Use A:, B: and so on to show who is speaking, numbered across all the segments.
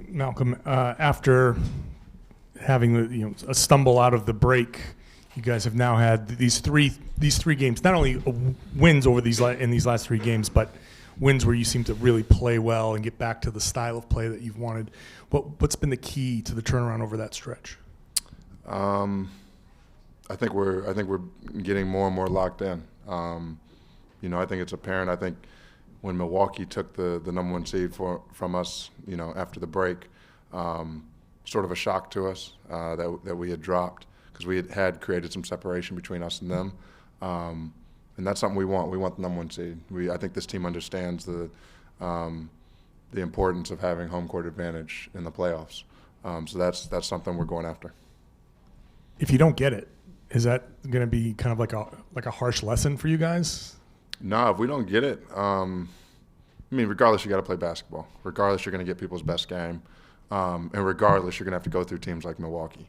A: Malcolm, after having a stumble out of the break, you guys have now had these three games. Not only wins over in these last 3 games, but wins where you seem to really play well and get back to the style of play that you've wanted. What's been the key to the turnaround over that stretch?
B: I think we're getting more and more locked in. I think it's apparent. I think when Milwaukee took the number 1 seed from us, after the break, sort of a shock to us that we had dropped, because we had created some separation between us and them. And that's something we want. We want the number 1 seed. I think this team understands the importance of having home court advantage in the playoffs. So that's something we're going after.
A: If you don't get it, is that going to be kind of like a harsh lesson for you guys?
B: No, if we don't get it, regardless, you got to play basketball. Regardless, you're going to get people's best game, and regardless, you're going to have to go through teams like Milwaukee.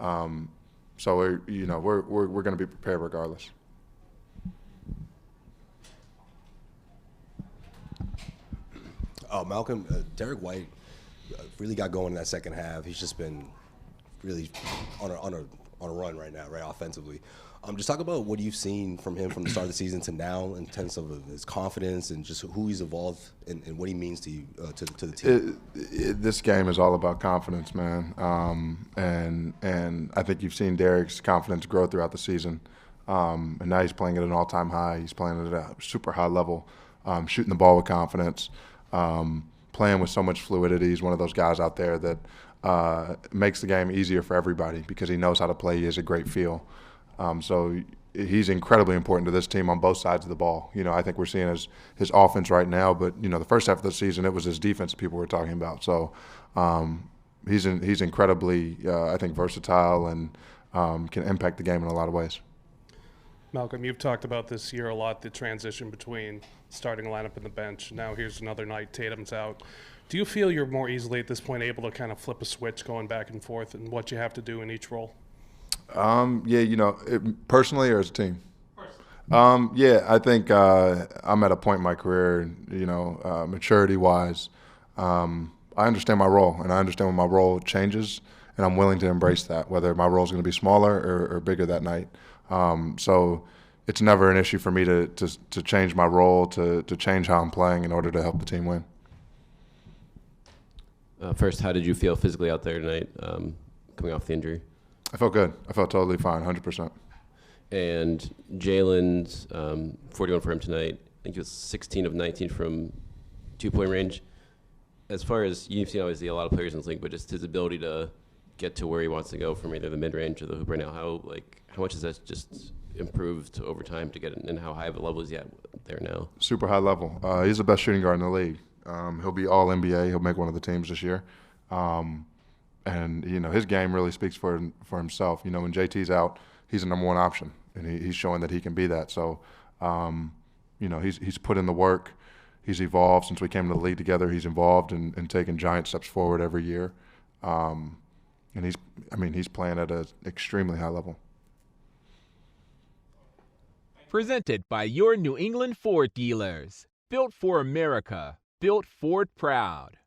B: So we're going to be prepared regardless.
C: Oh, Malcolm, Derrick White really got going in that second half. He's just been really on a run right now, right, offensively. Just talk about what you've seen from him from the start of the season to now in terms of his confidence and just who he's evolved and what he means to you, to the team.
B: This game is all about confidence, man. And I think you've seen Derrick's confidence grow throughout the season. And now he's playing at an all-time high. He's playing at a super high level, shooting the ball with confidence, playing with so much fluidity. He's one of those guys out there that makes the game easier for everybody because he knows how to play. He has a great feel. So he's incredibly important to this team on both sides of the ball. I think we're seeing his offense right now, but the first half of the season it was his defense that people were talking about. So he's incredibly, I think, versatile and can impact the game in a lot of ways.
D: Malcolm, you've talked about this year a lot, the transition between starting lineup and the bench. Now here's another night, Tatum's out. Do you feel you're more easily at this point able to kind of flip a switch going back and forth and what you have to do in each role?
B: Personally or as a team? I think I'm at a point in my career, maturity-wise. I understand my role, and I understand when my role changes, and I'm willing to embrace that, whether my role is going to be smaller or bigger that night. So it's never an issue for me to change my role, to change how I'm playing in order to help the team win.
E: First, how did you feel physically out there tonight, coming off the injury?
B: I felt good. I felt totally fine, 100%.
E: And Jaylen's 41 for him tonight. I think he was 16 of 19 from 2-point range. As far as you've seen, obviously, a lot of players in this league, but just his ability to get to where he wants to go from either the mid-range or the hoop right now, how much has that just improved over time to get it, and how high of a level is he at there now?
B: Super high level. He's the best shooting guard in the league. He'll be all NBA. He'll make one of the teams this year. And his game really speaks for himself. When JT's out, he's the number 1 option, and he's showing that he can be that. So, he's put in the work. He's evolved since we came to the league together. He's involved and taken giant steps forward every year. And he's playing at an extremely high level.
F: Presented by your New England Ford dealers. Built for America. Built Ford proud.